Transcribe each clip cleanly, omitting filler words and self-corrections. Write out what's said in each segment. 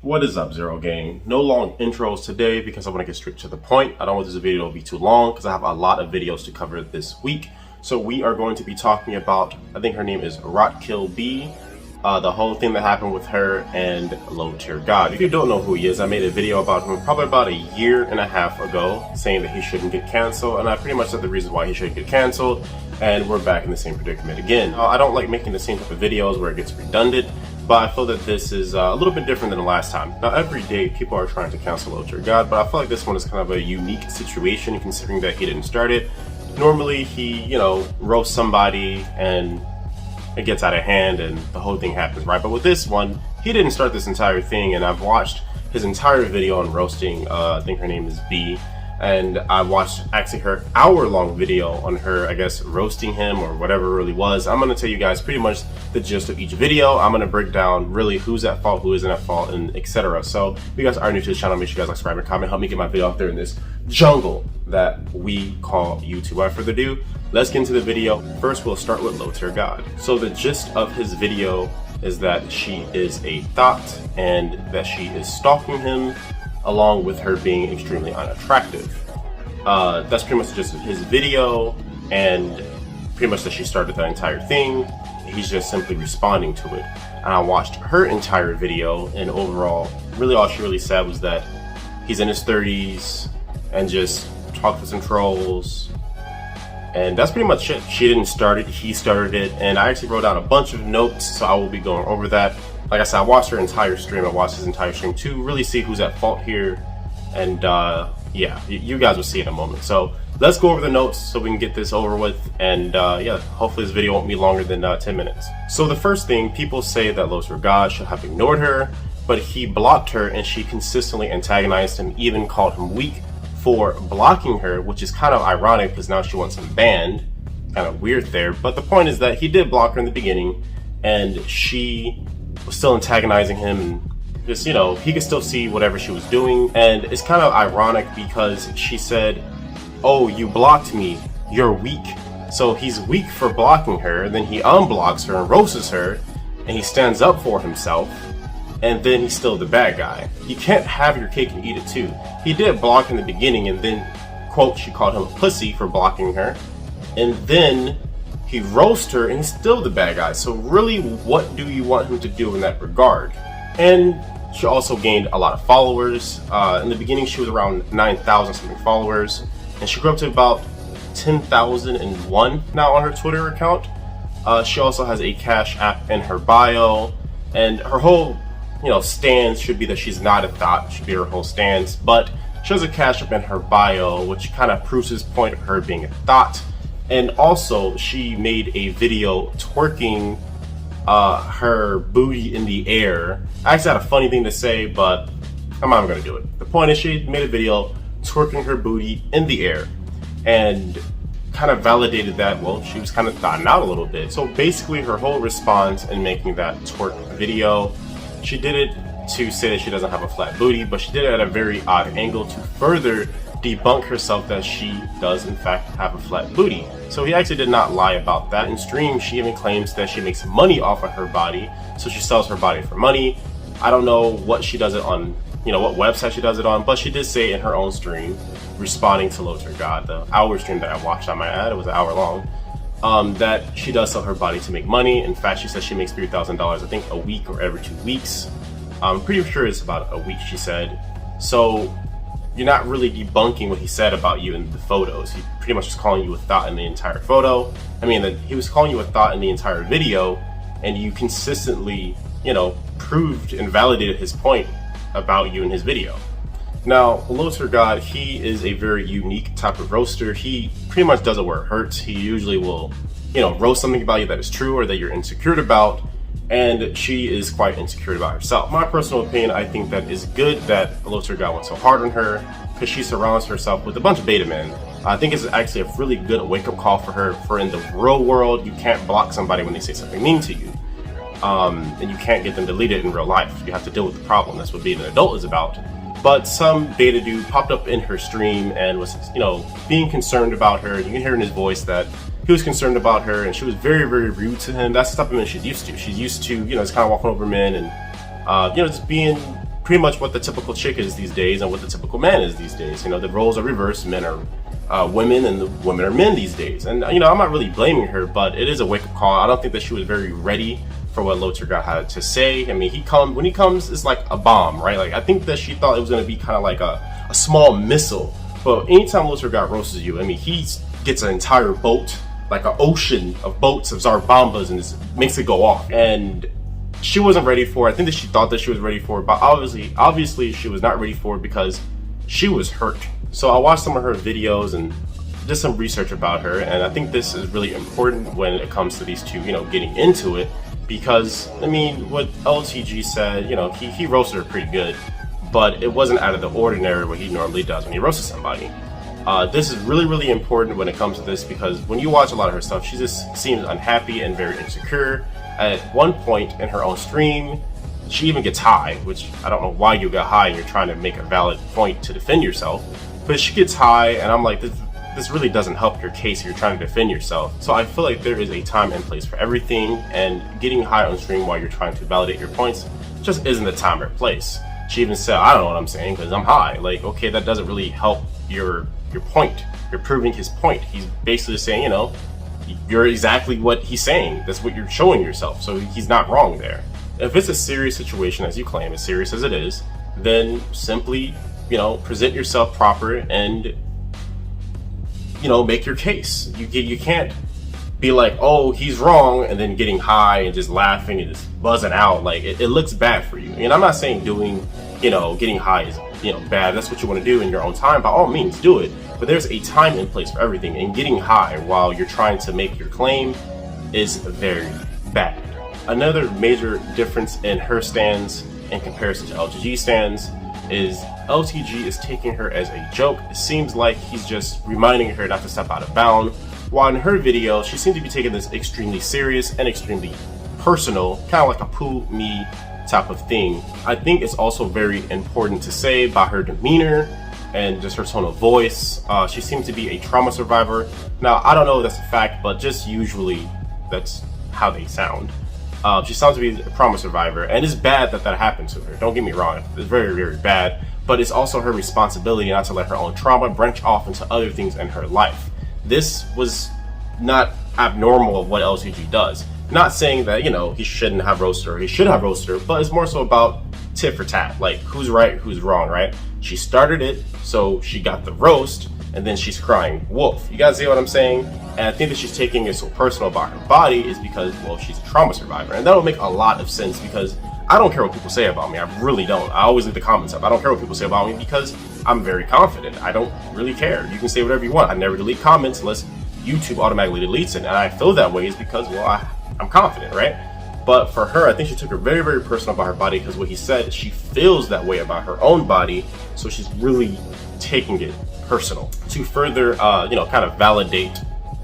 What is up, Zero Gang? No long intros today because I want to get straight to the point. I don't want this video to be too long because I have a lot of videos to cover this week. So we are going to be talking about, I think her name is Rotkill B, the whole thing that happened with her and Low Tier God. If you don't know who he is, I made a video about him probably about a year and a half ago saying that he shouldn't get canceled, and I pretty much said the reasons why he shouldn't get canceled, and we're back in the same predicament again. I don't like making the same type of videos where it gets redundant, but I feel that this is a little bit different than the last time. Now, every day people are trying to cancel Low Tier God, but I feel like this one is kind of a unique situation considering that he didn't start it. Normally he, roasts somebody and it gets out of hand and the whole thing happens, right? But with this one, he didn't start this entire thing, and I've watched his entire video on roasting, I think her name is B, and I watched actually her hour-long video on her, I guess, roasting him or whatever it really was. I'm going to tell you guys pretty much the gist of each video. I'm going to break down really who's at fault, who isn't at fault, and etc. So if you guys are new to the channel, make sure you guys like, subscribe, and comment. Help me get my video out there in this jungle that we call YouTube. Without further ado, let's get into the video. First, we'll start with Low Tier God. So the gist of his video is that she is a thought and that she is stalking him, along with her being extremely unattractive. That's pretty much just his video, and pretty much that she started that entire thing. He's just simply responding to it. And I watched her entire video, and overall, really all she really said was that he's in his 30s and just talked to some trolls. And that's pretty much it. She didn't start it, he started it, and I actually wrote down a bunch of notes, so I will be going over that. Like I said, I watched her entire stream, I watched his entire stream to really see who's at fault here, and yeah, you guys will see in a moment. So let's go over the notes so we can get this over with, and yeah, hopefully this video won't be longer than 10 minutes. So the first thing, people say that Low Tier God should have ignored her, but he blocked her and she consistently antagonized him, even called him weak for blocking her, which is kind of ironic because now she wants him banned. Kind of weird there, but the point is that he did block her in the beginning, and she was still antagonizing him, and just, he could still see whatever she was doing. And it's kind of ironic because she said, "Oh, you blocked me, you're weak." So he's weak for blocking her, and then he unblocks her and roasts her, and he stands up for himself, and then he's still the bad guy. You can't have your cake and eat it too. He did block in the beginning, and then, quote, she called him a pussy for blocking her, and then he roasts her and he's still the bad guy. So really, what do you want him to do in that regard? And she also gained a lot of followers. In the beginning, she was around 9,000 something followers, and she grew up to about 10,001 now on her Twitter account. She also has a Cash App in her bio, and her whole stance should be that she's not a thought, should be her whole stance, but she has a Cash App in her bio, which kind of proves his point of her being a thought. And also, she made a video twerking her booty in the air. I actually had a funny thing to say, but I'm not gonna do it. The point is, she made a video twerking her booty in the air and kind of validated that, well, she was kind of thotting out a little bit. So basically, her whole response in making that twerk video, she did it to say that she doesn't have a flat booty, but she did it at a very odd angle to further debunk herself that she does in fact have a flat booty. So he actually did not lie about that. In stream, she even claims that she makes money off of her body, so she sells her body for money. I don't know what she does it on, what website she does it on, but she did say in her own stream, responding to Low Tier God, the hour stream that I watched, I might add, it was an hour long, that she does sell her body to make money. In fact, she says she makes $3,000, I think, a week or every 2 weeks. I'm pretty sure it's about a week, she said. So you're not really debunking what he said about you in the photos. He pretty much was calling you a thought in the entire photo. I mean, he was calling you a thought in the entire video, and you consistently, proved and validated his point about you in his video. Now, Low Tier God, he is a very unique type of roaster. He pretty much does it where it hurts. He usually will, roast something about you that is true or that you're insecure about, and she is quite insecure about herself. My personal opinion, I think that is good that Low Tier God went so hard on her, because she surrounds herself with a bunch of beta men. I think it's actually a really good wake-up call for her, for in the real world, you can't block somebody when they say something mean to you. And you can't get them deleted in real life. You have to deal with the problem. That's what being an adult is about. But some beta dude popped up in her stream and was, being concerned about her. You can hear in his voice that he was concerned about her, and she was very, very rude to him. That's the type of man she's used to. She's used to, just kind of walking over men and, just being pretty much what the typical chick is these days and what the typical man is these days. You know, the roles are reversed. Men are women and the women are men these days. And, you know, I'm not really blaming her, but it is a wake-up call. I don't think that she was very ready for what Lil Tjigga had to say. I mean, when he comes, it's like a bomb, right? Like, I think that she thought it was going to be kind of like a small missile. But anytime Lil Tjigga roasts you, I mean, he gets an entire boat, like an ocean of boats of Zarbombas, and just makes it go off. And she wasn't ready for it. I think that she thought that she was ready for it, but obviously she was not ready for it because she was hurt. So I watched some of her videos and did some research about her, and I think this is really important when it comes to these two, you know, getting into it, because, I mean, what LTG said, you know, he roasted her pretty good, but it wasn't out of the ordinary what he normally does when he roasts somebody. This is really, really important when it comes to this, because when you watch a lot of her stuff, she just seems unhappy and very insecure. At one point in her own stream, she even gets high, which I don't know why you got high and you're trying to make a valid point to defend yourself. But she gets high, and I'm like, this really doesn't help your case if you're trying to defend yourself. So I feel like there is a time and place for everything, and getting high on stream while you're trying to validate your points just isn't the time or place. She even said, I don't know what I'm saying because I'm high. Like, okay, that doesn't really help your point. You're proving his point. He's basically saying, you know, you're exactly what he's saying. That's what you're showing yourself. So he's not wrong there. If it's a serious situation, as you claim, as serious as it is, then simply, you know, present yourself proper and, you know, make your case. You can't be like, oh, he's wrong, and then getting high and just laughing and just buzzing out. Like, it looks bad for you. And I'm not saying getting high is, you know, bad. That's what you want to do in your own time. By all means, do it. But there's a time and place for everything, and getting high while you're trying to make your claim is very bad. Another major difference in her stands in comparison to LTG stands is LTG is taking her as a joke. It seems like he's just reminding her not to step out of bounds, while in her video, she seemed to be taking this extremely serious and extremely personal, kind of like a poo me type of thing. I think it's also very important to say by her demeanor and just her tone of voice. She seems to be a trauma survivor. Now, I don't know if that's a fact, but just usually that's how they sound. She sounds to be a trauma survivor, and it's bad that that happened to her. Don't get me wrong, it's very, very bad, but it's also her responsibility not to let her own trauma branch off into other things in her life. This was not abnormal of what LTG does. Not saying that, you know, he shouldn't have roasted her, he should have roasted her, but it's more so about tit for tat, like who's right, who's wrong, right? She started it, so she got the roast, and then she's crying wolf. You guys see what I'm saying? And I think that she's taking it so personal about her body is because, well, she's a trauma survivor. And that'll make a lot of sense because I don't care what people say about me. I really don't. I always leave the comments up. I don't care what people say about me because I'm very confident. I don't really care. You can say whatever you want. I never delete comments unless YouTube automatically deletes it. And I feel that way is because, well, I'm confident, right? But for her, I think she took it very, very personal about her body because what he said, she feels that way about her own body. So she's really taking it personal. To further, kind of validate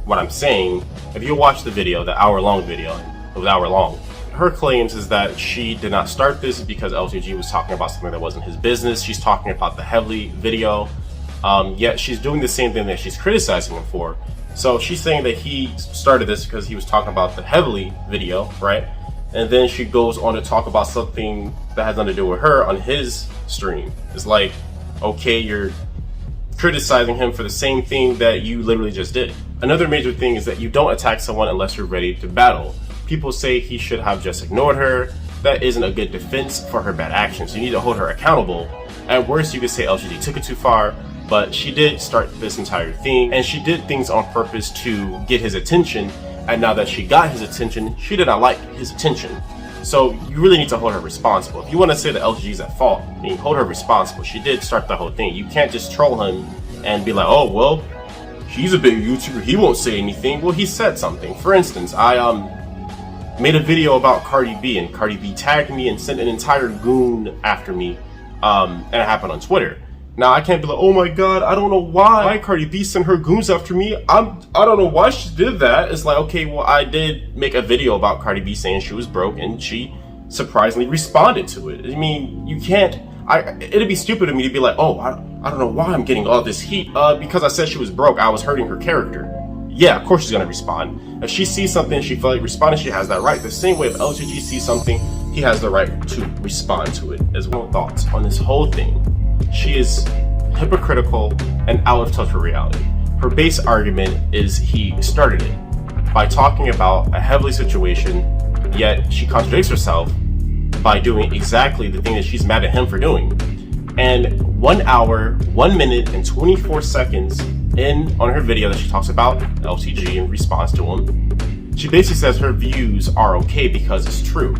what I'm saying, if you watch the video, the hour-long video, it was hour-long, her claims is that she did not start this because LTG was talking about something that wasn't his business. She's talking about the Heavily video, yet she's doing the same thing that she's criticizing him for. So she's saying that he started this because he was talking about the Heavily video, right? And then she goes on to talk about something that has nothing to do with her on his stream. It's like, okay, you're criticizing him for the same thing that you literally just did. Another major thing is that you don't attack someone unless you're ready to battle. People say he should have just ignored her. That isn't a good defense for her bad actions. You need to hold her accountable. At worst, you could say LGD took it too far, but she did start this entire thing, and she did things on purpose to get his attention, and now that she got his attention, she did not like his attention. So you really need to hold her responsible. If you want to say that LG is at fault, I mean, hold her responsible. She did start the whole thing. You can't just troll him and be like, oh, well, he's a big YouTuber, he won't say anything. Well, he said something. For instance, I made a video about Cardi B, and Cardi B tagged me and sent an entire goon after me, and it happened on Twitter. Now, I can't be like, oh my god, I don't know why Cardi B sent her goons after me. I don't know why she did that. It's like, okay, well, I did make a video about Cardi B saying she was broke, and she surprisingly responded to it. I mean, you can't, it'd be stupid of me to be like, oh, I don't know why I'm getting all this heat. Because I said she was broke, I was hurting her character. Yeah, of course she's gonna respond. If she sees something and she feels like responding, she has that right. The same way if LGG sees something he has the right to respond to it as well. Thoughts on this whole thing. She is hypocritical and out of touch with reality. Her base argument is he started it by talking about a heavily situation, yet she contradicts herself by doing exactly the thing that she's mad at him for doing. And 1 hour, 1 minute, and 24 seconds in on her video that she talks about LTG in response to him, she basically says her views are okay because it's true.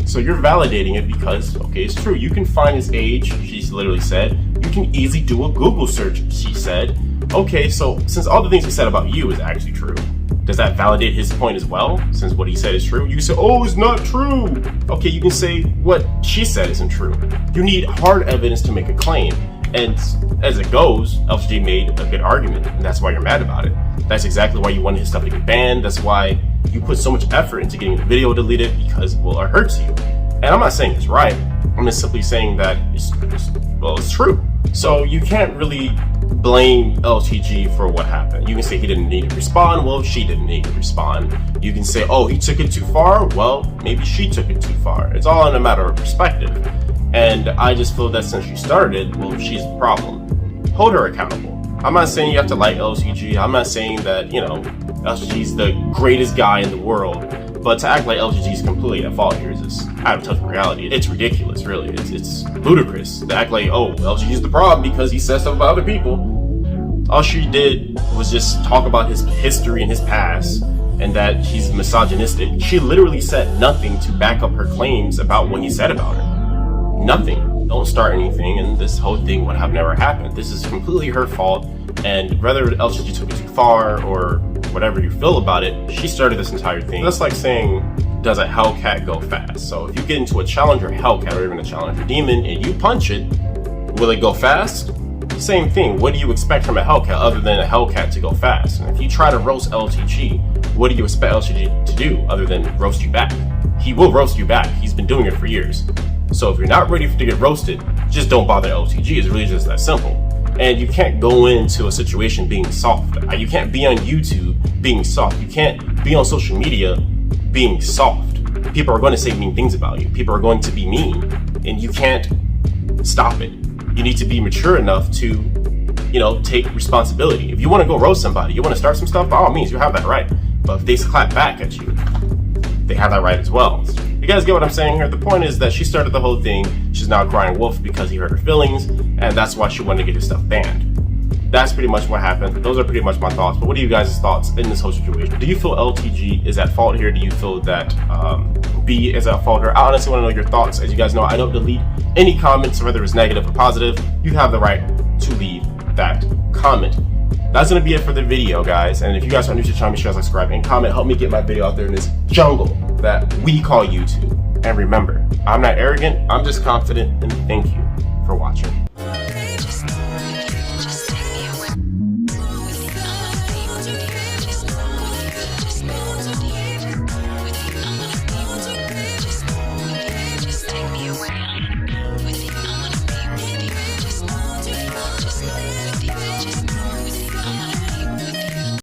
So you're validating it because, okay, it's true. You can find his age, she's literally said. You can easily do a Google search, she said. Okay, so since all the things he said about you is actually true, does that validate his point as well? Since what he said is true, you can say, oh, it's not true. Okay, you can say what she said isn't true. You need hard evidence to make a claim. And as it goes, LTG made a good argument, and that's why you're mad about it. That's exactly why you wanted his stuff to get banned. That's why you put so much effort into getting the video deleted, because, well, it hurts you. And I'm not saying it's right. I'm just simply saying that it's true. So you can't really blame LTG for what happened. You can say he didn't need to respond. Well, she didn't need to respond. You can say, oh, he took it too far. Well, maybe she took it too far. It's all in a matter of perspective. And I just feel that since she started, well, she's the problem. Hold her accountable. I'm not saying you have to like LTG. I'm not saying that, you know, LTG's the greatest guy in the world. But to act like LTG's completely at fault here is just out of touch with reality. It's ridiculous, really. It's ludicrous to act like, oh, LTG's the problem because he says stuff about other people. All she did was just talk about his history and his past, and that he's misogynistic. She literally said nothing to back up her claims about what he said about her. Nothing. Don't start anything, and this whole thing would have never happened. This is completely her fault, and whether LTG took it too far or whatever you feel about it, she started this entire thing. That's like saying, does a Hellcat go fast? So if you get into a Challenger Hellcat or even a Challenger Demon and you punch it, will it go fast? Same thing. What do you expect from a Hellcat other than a Hellcat to go fast? And if you try to roast LTG, what do you expect LTG to do other than roast you back? He will roast you back. He's been doing it for years. So if you're not ready to get roasted, just don't bother LTG. It's really just that simple. And you can't go into a situation being soft. You can't be on YouTube being soft. You can't be on social media being soft. People are going to say mean things about you. People are going to be mean, and you can't stop it. You need to be mature enough to, you know, take responsibility. If you want to go roast somebody, you want to start some stuff, by all means, you have that right. But if they clap back at you, they have that right as well. You guys get what I'm saying here? The point is that she started the whole thing. She's now crying wolf because he hurt her feelings, and that's why she wanted to get his stuff banned. That's pretty much what happened. Those are pretty much my thoughts. But what are you guys' thoughts in this whole situation? Do you feel LTG is at fault here? Do you feel that B is at fault here? I honestly want to know your thoughts. As you guys know, I don't delete any comments, whether it's negative or positive. You have the right to leave that comment. That's going to be it for the video, guys. And if you guys are new to the channel, be sure to subscribe and comment. Help me get my video out there in this jungle that we call YouTube. And remember, I'm not arrogant. I'm just confident. And thank you for watching.